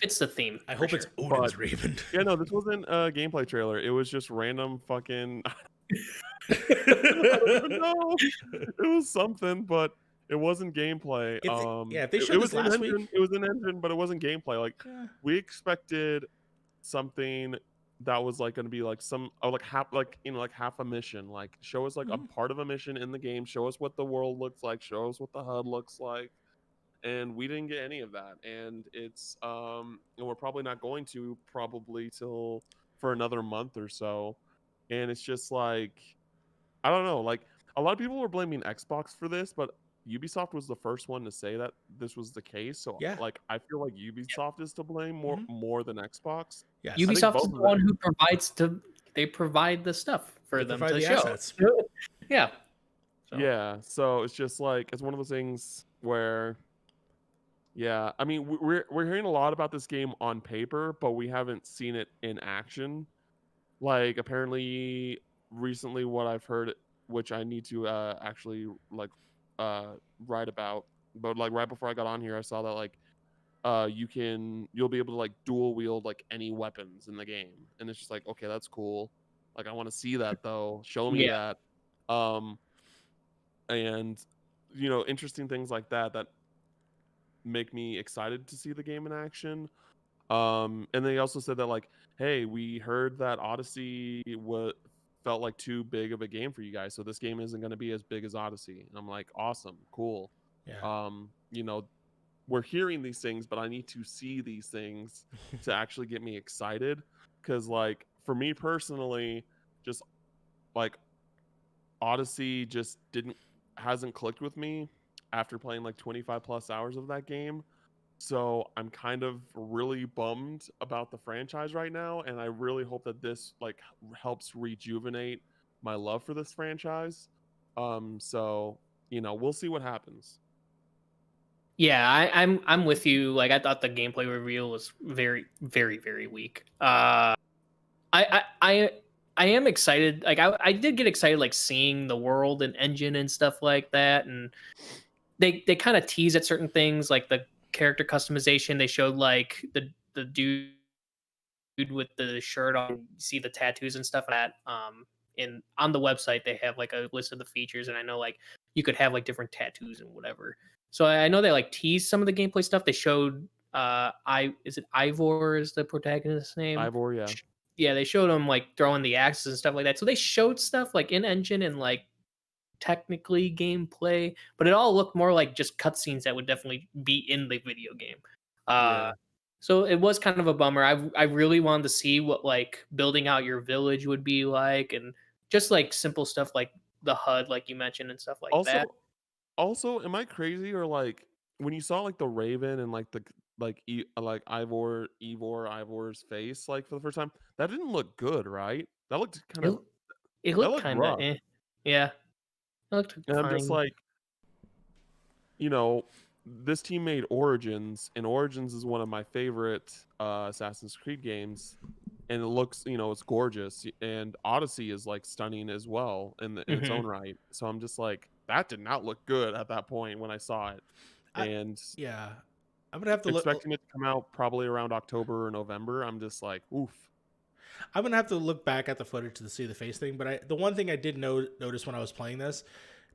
it's the theme. I hope it's Odin's Raven. Yeah, no, this wasn't a gameplay trailer. It was just random fucking. I don't even know. It was something, but it wasn't gameplay. If they showed this last week, it was an engine, but it wasn't gameplay. Like we expected something that was like going to be like half a mission. Like show us like a part of a mission in the game. Show us what the world looks like. Show us what the HUD looks like. And we didn't get any of that. And it's and we're probably not going to till for another month or so. And it's just like, I don't know. Like a lot of people were blaming Xbox for this, but Ubisoft was the first one to say that this was the case. So like I feel like Ubisoft is to blame more than Xbox. Yes. Ubisoft is the one who they provide the stuff for them to show. Assets. Yeah. Yeah. So it's just like, it's one of those things where, yeah, I mean, we're hearing a lot about this game on paper, but we haven't seen it in action. Like apparently recently what I've heard, which I need to actually like write about, but like right before I got on here, I saw that like you'll be able to like dual wield like any weapons in the game, and it's just like, okay, that's cool. Like I want to see that though. Show me that. And interesting things like that make me excited to see the game in action. And they also said that like, hey, we heard that Odyssey felt like too big of a game for you guys, so this game isn't going to be as big as Odyssey. And I'm like, awesome, cool. Yeah. We're hearing these things, but I need to see these things to actually get me excited. Because like for me personally, just like Odyssey just hasn't clicked with me after playing like 25 plus hours of that game. So I'm kind of really bummed about the franchise right now, and I really hope that this like helps rejuvenate my love for this franchise. So we'll see what happens. Yeah, I'm with you. Like I thought the gameplay reveal was very, very, very weak. I am excited. Like I did get excited, like seeing the world and engine and stuff like that, and they kind of tease at certain things, like the character customization. They showed like the dude with the shirt on, you see the tattoos and stuff like that. on the website they have like a list of the features, and I know like you could have like different tattoos and whatever. So I know they like teased some of the gameplay stuff. They showed is it Ivor is the protagonist's name? Ivor, yeah. Yeah, they showed him like throwing the axes and stuff like that. So they showed stuff like in engine and like technically gameplay, but it all looked more like just cutscenes that would definitely be in the video game. Yeah. So it was kind of a bummer. I really wanted to see what like building out your village would be like, and just like simple stuff like the HUD, like you mentioned, and stuff like that. Also, am I crazy or like when you saw like the Raven and like like Ivor's face like for the first time, that didn't look good, right? That looked kind It, of it that looked looked kind of rough. yeah, it looked And I'm just fine. like, you know, this team made Origins, and Origins is one of my favorite Assassin's Creed games, and it looks, it's gorgeous, and Odyssey is like stunning as well in its own right. So I'm just like, that did not look good at that point when I saw it, and Yeah, I'm gonna have to look. expecting it to come out probably around October or November. I'm just like, oof. I'm gonna have to look back at the footage to see the face thing. But the one thing I did notice when I was playing this,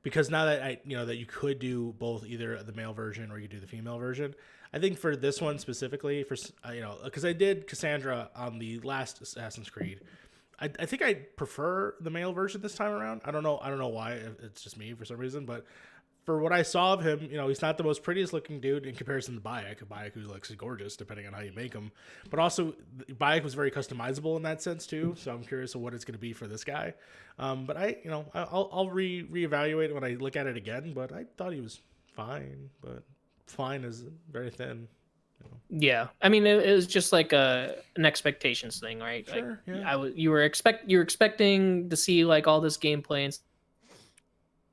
because now that that you could do both, either the male version or you could do the female version. I think for this one specifically, for because I did Cassandra on the last Assassin's Creed. I think I prefer the male version this time around. I don't know why. It's just me for some reason, but for what I saw of him, he's not the most prettiest looking dude in comparison to Bayek, who looks gorgeous depending on how you make him. But also, Bayek was very customizable in that sense too. So I'm curious of what it's going to be for this guy. But I'll reevaluate when I look at it again. But I thought he was fine, but fine is very thin. Yeah, I mean, it was just like an expectations thing, right? Sure, like, yeah. you were expecting to see like all this gameplay and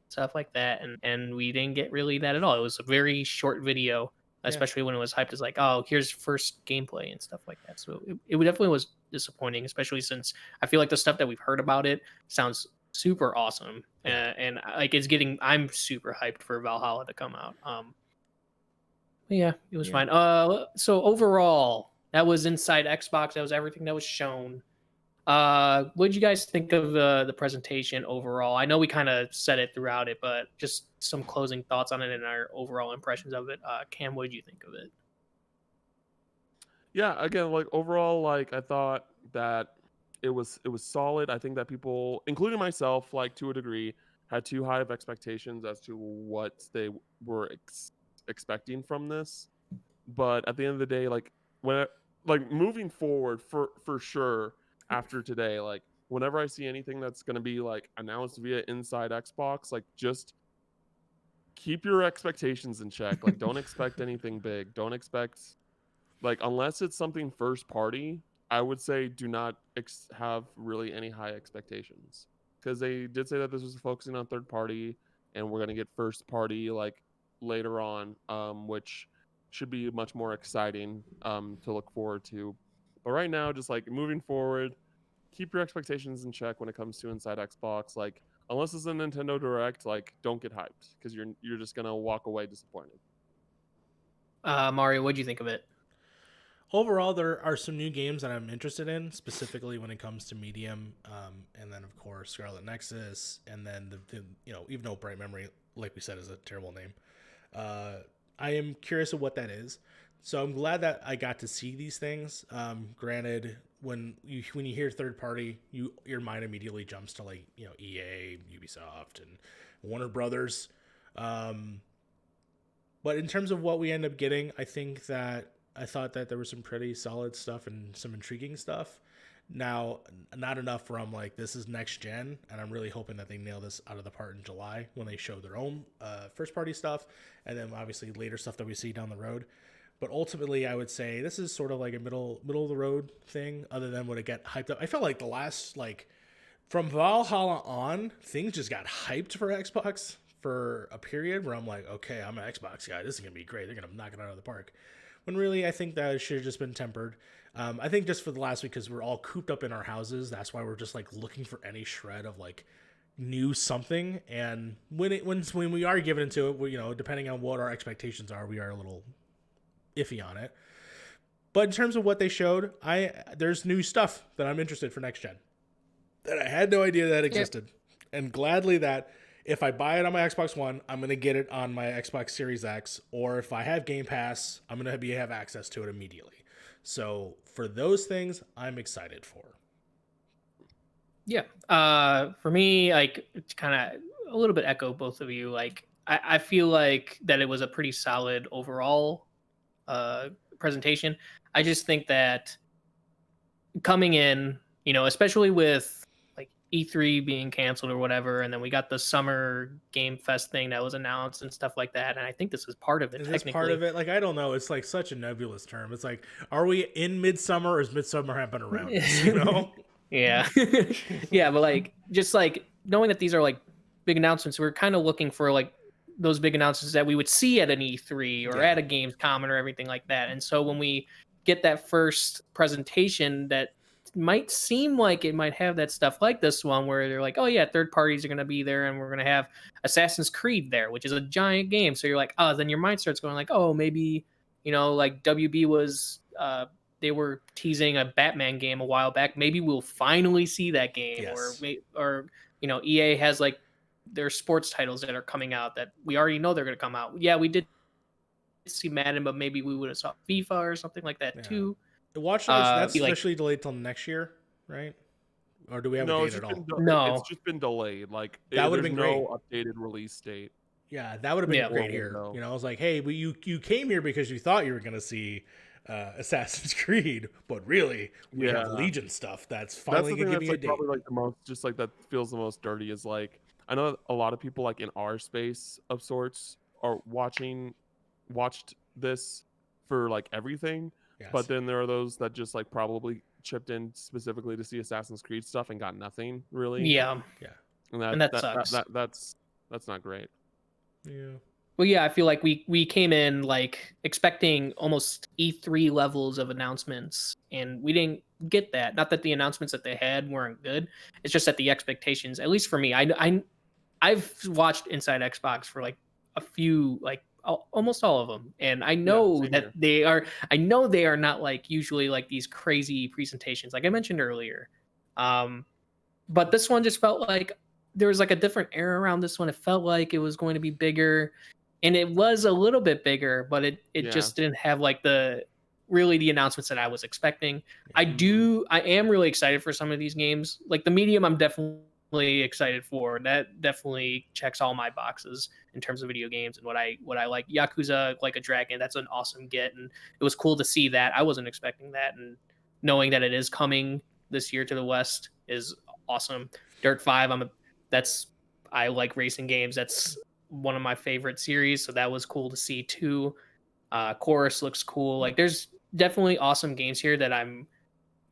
stuff like that, and we didn't get really that at all. It was a very short video, especially when it was hyped as like, oh, here's first gameplay and stuff like that. So it definitely was disappointing, especially since I feel like the stuff that we've heard about it sounds super awesome, and like I'm super hyped for Valhalla to come out. But yeah, it was fine. So overall, that was inside Xbox. That was everything that was shown. What did you guys think of the presentation overall? I know we kind of said it throughout it, but just some closing thoughts on it and our overall impressions of it. Cam, what did you think of it? Yeah, again, like overall, like I thought that it was solid. I think that people, including myself, like to a degree, had too high of expectations as to what they were expecting from this. But at the end of the day, like moving forward for sure after today, like whenever I see anything that's going to be like announced via Inside Xbox, like just keep your expectations in check. Like don't expect anything big. Don't expect, like, unless it's something first party, I would say do not have really any high expectations, because they did say that this was focusing on third party, and we're going to get first party like later on, which should be much more exciting to look forward to. But right now, just like moving forward, keep your expectations in check when it comes to Inside Xbox. Like, unless it's a Nintendo Direct, like don't get hyped, because you're just gonna walk away disappointed. Mario, what do you think of it? Overall, there are some new games that I'm interested in, specifically when it comes to Medium, and then of course Scarlett Nexus, and then the even though Bright Memory, like we said, is a terrible name, I am curious of what that is. So I'm glad that I got to see these things. Granted, when you hear third party, your mind immediately jumps to like EA, Ubisoft, and Warner Brothers. But in terms of what we end up getting, I thought that there was some pretty solid stuff and some intriguing stuff. Now, not enough where I'm like, this is next gen, and I'm really hoping that they nail this out of the park in July when they show their own first party stuff, and then obviously later stuff that we see down the road. But ultimately, I would say this is sort of like a middle of the road thing, other than when it got hyped up. I felt like the last, like, from Valhalla on, things just got hyped for Xbox for a period where I'm like, okay, I'm an Xbox guy. This is going to be great. They're going to knock it out of the park. When really, I think that should have just been tempered. I think just for the last week, because we're all cooped up in our houses, that's why we're just like looking for any shred of like new something. And when we are given into it, we, depending on what our expectations are, we are a little iffy on it. But in terms of what they showed, there's new stuff that I'm interested for next gen. that I had no idea that existed. And gladly that if I buy it on my Xbox One, I'm going to get it on my Xbox Series X, or if I have Game Pass, I'm going to have access to it immediately. So for those things, I'm excited for. Yeah. For me, like, it's kind of a little bit echo both of you. Like, I feel like that it was a pretty solid overall presentation. I just think that coming in, especially with like E3 being canceled or whatever, and then we got the summer Game Fest thing that was announced and stuff like that. And I think this is part of it. Is this part of it? Like, I don't know. It's like such a nebulous term. It's like, are we in midsummer or is midsummer happening around us? Yeah. Yeah, but like just like knowing that these are like big announcements, we're kind of looking for like those big announcements that we would see at an E3 or at a Gamescom or everything like that. And so when we get that first presentation that might seem like it might have that stuff like this one where they're like, oh yeah, third parties are going to be there and we're going to have Assassin's Creed there, which is a giant game. So you're like, oh, then your mind starts going like, oh, maybe, like WB was they were teasing a Batman game a while back. Maybe we'll finally see that game. Yes. Or EA has like their sports titles that are coming out that we already know they're going to come out. Yeah, we did see Madden, but maybe we would have saw FIFA or something like that too. Watch Dogs, that's officially delayed till next year, right? Or do we have a date at all? No, it's just been delayed. Like, that would have been no updated release date. Yeah, that would have been great here. I was like, hey, you came here because you thought you were going to see Assassin's Creed, but really we have Legion stuff that's finally going to give you a date. Probably like the most, just like that feels the most dirty is like, I know a lot of people like in our space of sorts are watched this for like everything. Yes. But then there are those that just like probably chipped in specifically to see Assassin's Creed stuff and got nothing really. Yeah. And that sucks. That's not great. Yeah. Well, yeah, I feel like we came in like expecting almost E3 levels of announcements, and we didn't get that. Not that the announcements that they had weren't good. It's just that the expectations, at least for me, I've watched Inside Xbox for like a few, like almost all of them, and I know that they are not like usually like these crazy presentations like I mentioned earlier. But this one just felt like there was like a different era around this one. It felt like it was going to be bigger, and it was a little bit bigger, but it just didn't have like the announcements that I was expecting. I am really excited for some of these games. Like the Medium, I'm definitely excited for. That definitely checks all my boxes in terms of video games and what I like. Yakuza Like a Dragon, that's an awesome get, and it was cool to see that. I wasn't expecting that, and knowing that it is coming this year to the West is awesome. Dirt 5, I like racing games. That's one of my favorite series, so that was cool to see too. Chorus looks cool. Like there's definitely awesome games here that I'm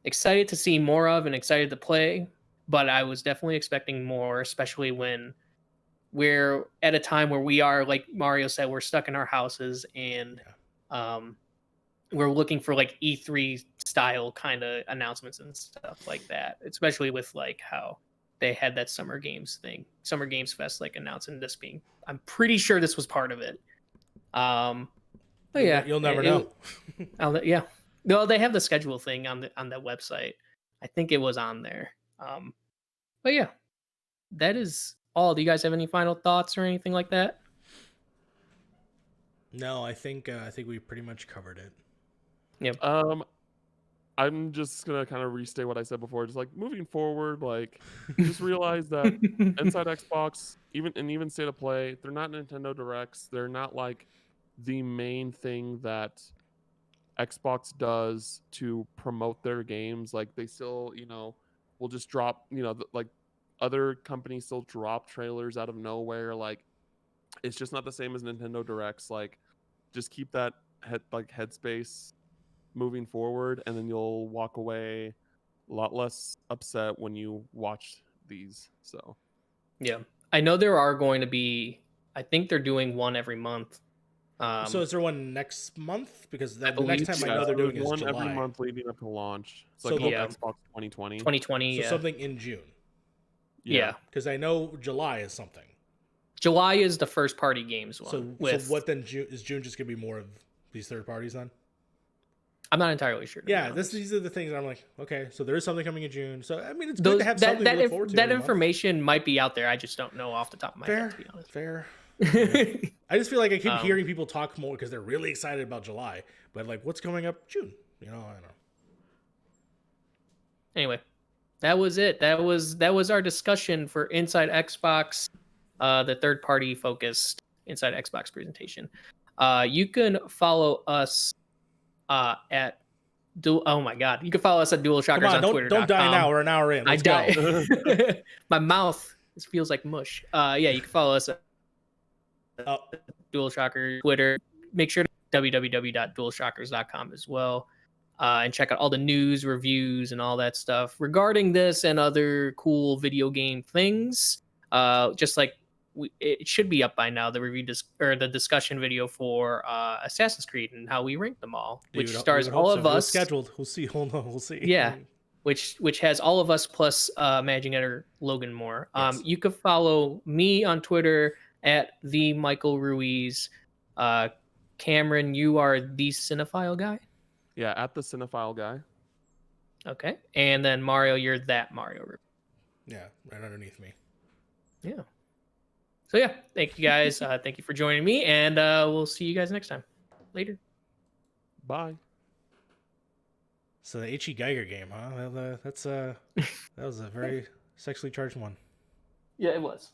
excited to see more of and excited to play. But I was definitely expecting more, especially when we're at a time where we are, like Mario said, we're stuck in our houses and we're looking for like E3 style kind of announcements and stuff like that, especially with like how they had that Summer Games Fest, like announcing this being, I'm pretty sure this was part of it. But yeah, you'll never know. Yeah. No, they have the schedule thing on that website. I think it was on there. But yeah, that is all. Do you guys have any final thoughts or anything like that? No, I think we pretty much covered it. Yep. I'm just gonna kind of restate what I said before. Just like moving forward, like just realize that Inside Xbox, even State of Play, they're not Nintendo Directs. They're not like the main thing that Xbox does to promote their games. Like they still, will just drop, like other companies still drop trailers out of nowhere. Like it's just not the same as Nintendo Directs. Like just keep that headspace moving forward, and then you'll walk away a lot less upset when you watch these. So yeah, I know there are going to be, I think they're doing one every month. So is there one next month? Because the next time I know they're doing is one July. Every month leading up to launch. It's so like Xbox 2020. 2020, so something in June. Yeah. Because I know July is something. July is the first party games one. So what then? Is June just going to be more of these third parties then? I'm not entirely sure. Yeah, these are the things I'm like, okay, so there is something coming in June. So I mean, it's good Those, to have something to look forward to. that information might be out there. I just don't know off the top of my head, to be honest. Fair. I just feel like I keep hearing people talk more because they're really excited about July, but like, what's coming up June? You know, I don't know. Anyway, that was it. That was our discussion for Inside Xbox, the third party focused Inside Xbox presentation. You can follow us at oh my god, you can follow us at DualShockers on Twitter. Don't die now. We're an hour in. Let's go. My mouth feels like mush. Yeah, you can follow us at DualShockers Twitter. Make sure to www.dualshockers.com as well. And check out all the news, reviews, and all that stuff regarding this and other cool video game things. Just like it should be up by now, the review or the discussion video for Assassin's Creed and how we rank them all, which stars all of us. Scheduled. We'll see. Hold on. We'll see. Yeah, which has all of us plus Managing Editor Logan Moore. Yes. You can follow me on Twitter at the Michael Ruiz. Cameron, you are the Cinephile guy. Yeah, at the Cinephile guy. Okay. And then Mario, you're that Mario. Yeah, right underneath me. Yeah. So yeah, thank you guys. Thank you for joining me, and we'll see you guys next time. Later. Bye. So the H.E. Geiger game, huh? That was a very sexually charged one. Yeah, it was.